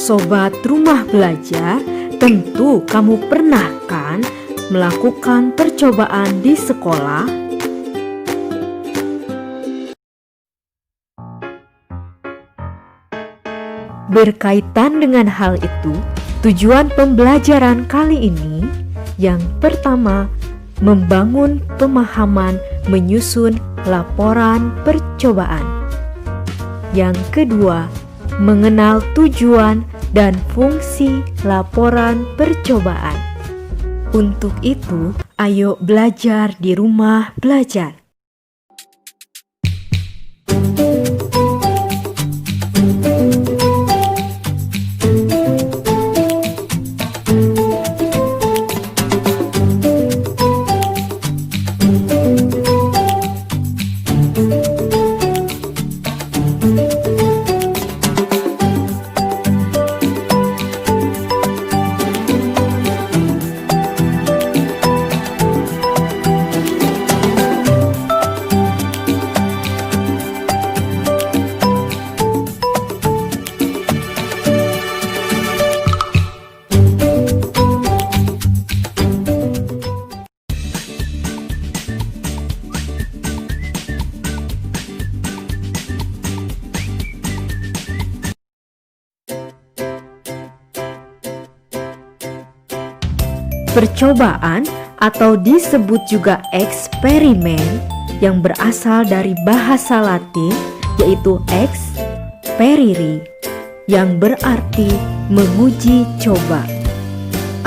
Sobat Rumah Belajar, tentu kamu pernah kan melakukan percobaan di sekolah? Berkaitan dengan hal itu, tujuan pembelajaran kali ini yang pertama, membangun pemahaman menyusun laporan percobaan. Yang kedua, mengenal tujuan dan fungsi laporan percobaan. Untuk itu, ayo belajar di rumah belajar. Percobaan atau disebut juga eksperimen yang berasal dari bahasa Latin yaitu ex periri yang berarti menguji coba,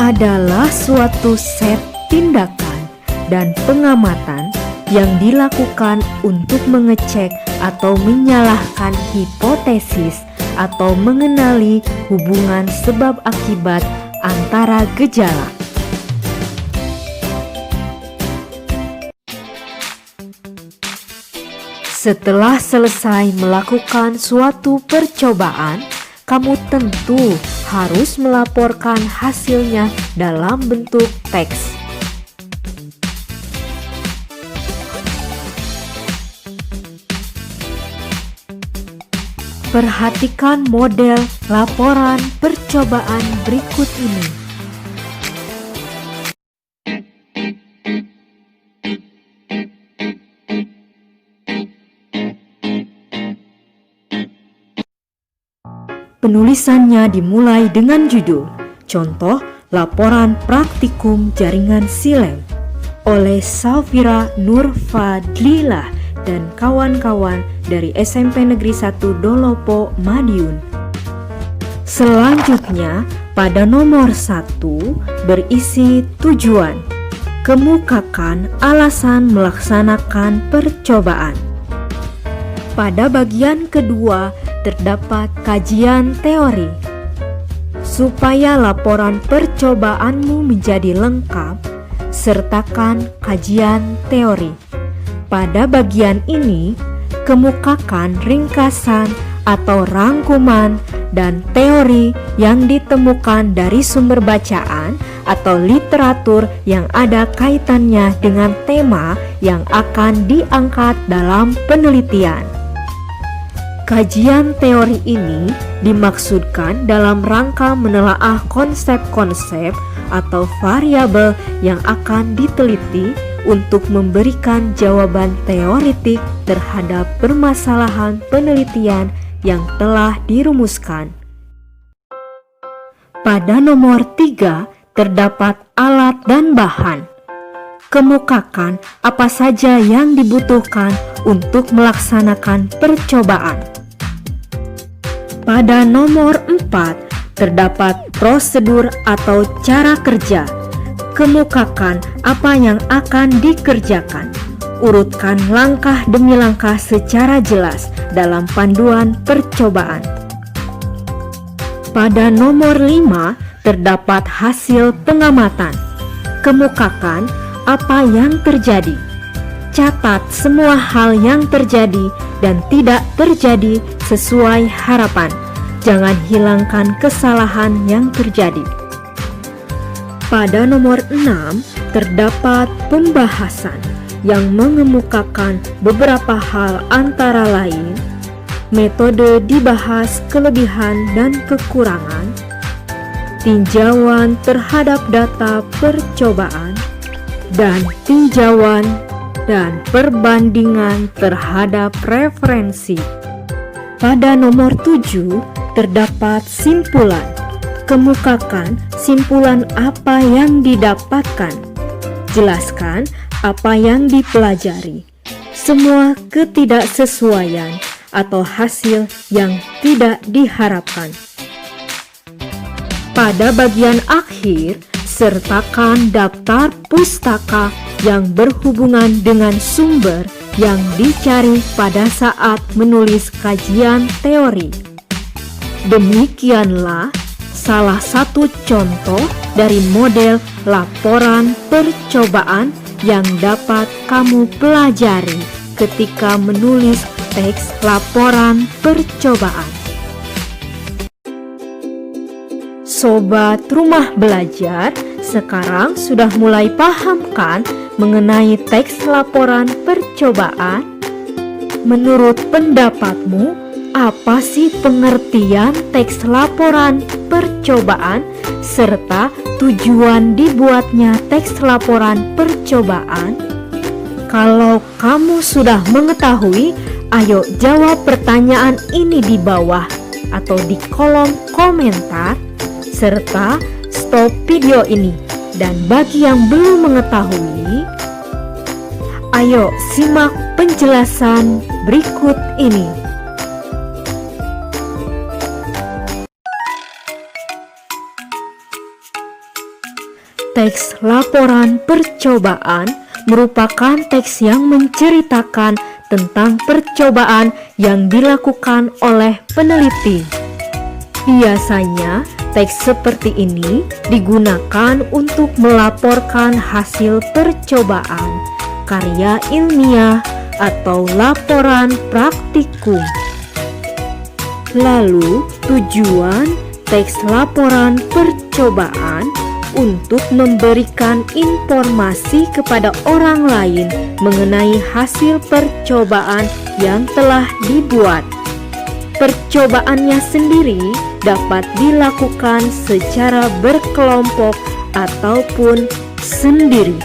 adalah suatu set tindakan dan pengamatan yang dilakukan untuk mengecek atau menyalahkan hipotesis atau mengenali hubungan sebab akibat antara gejala. Setelah selesai melakukan suatu percobaan, kamu tentu harus melaporkan hasilnya dalam bentuk teks. Perhatikan model laporan percobaan berikut ini. Penulisannya dimulai dengan judul, contoh laporan praktikum jaringan SILEM oleh Safira Nurfadlilah dan kawan-kawan dari SMP Negeri 1 Dolopo, Madiun. Selanjutnya, pada nomor 1 berisi tujuan. Kemukakan alasan melaksanakan percobaan. Pada bagian kedua terdapat kajian teori. Supaya laporan percobaanmu menjadi lengkap, sertakan kajian teori. Pada bagian ini, kemukakan ringkasan atau rangkuman dan teori yang ditemukan dari sumber bacaan atau literatur yang ada kaitannya dengan tema yang akan diangkat dalam penelitian. Kajian teori ini dimaksudkan dalam rangka menelaah konsep-konsep atau variabel yang akan diteliti untuk memberikan jawaban teoritik terhadap permasalahan penelitian yang telah dirumuskan. Pada nomor 3 terdapat alat dan bahan. Kemukakan apa saja yang dibutuhkan untuk melaksanakan percobaan. Pada nomor 4 terdapat prosedur atau cara kerja. Kemukakan apa yang akan dikerjakan. Urutkan langkah demi langkah secara jelas dalam panduan percobaan. Pada nomor 5 terdapat hasil pengamatan. Kemukakan apa yang terjadi. Catat semua hal yang terjadi dan tidak terjadi sesuai harapan. jangan hilangkan kesalahan yang terjadi. Pada nomor 6, terdapat pembahasan yang mengemukakan beberapa hal antara lain metode dibahas kelebihan dan kekurangan, tinjauan terhadap data percobaan, dan tinjauan dan perbandingan terhadap referensi. Pada nomor 7, terdapat simpulan. Kemukakan simpulan apa yang didapatkan. Jelaskan apa yang dipelajari. Semua ketidaksesuaian atau hasil yang tidak diharapkan. Pada bagian akhir, sertakan daftar pustaka yang berhubungan dengan sumber yang dicari pada saat menulis kajian teori. Demikianlah salah satu contoh dari model laporan percobaan yang dapat kamu pelajari ketika menulis teks laporan percobaan. Sobat Rumah Belajar, sekarang sudah mulai paham kan mengenai teks laporan percobaan? Menurut pendapatmu, apa sih pengertian teks laporan percobaan serta tujuan dibuatnya teks laporan percobaan? Kalau kamu sudah mengetahui, ayo jawab pertanyaan ini di bawah atau di kolom komentar, serta stop video ini. Dan bagi yang belum mengetahui, ayo simak penjelasan berikut ini. Teks laporan percobaan merupakan teks yang menceritakan tentang percobaan yang dilakukan oleh peneliti. Biasanya, teks seperti ini digunakan untuk melaporkan hasil percobaan, karya ilmiah, atau laporan praktikum. Lalu, tujuan teks laporan percobaan untuk memberikan informasi kepada orang lain mengenai hasil percobaan yang telah dibuat. Percobaannya sendiri dapat dilakukan secara berkelompok ataupun sendiri.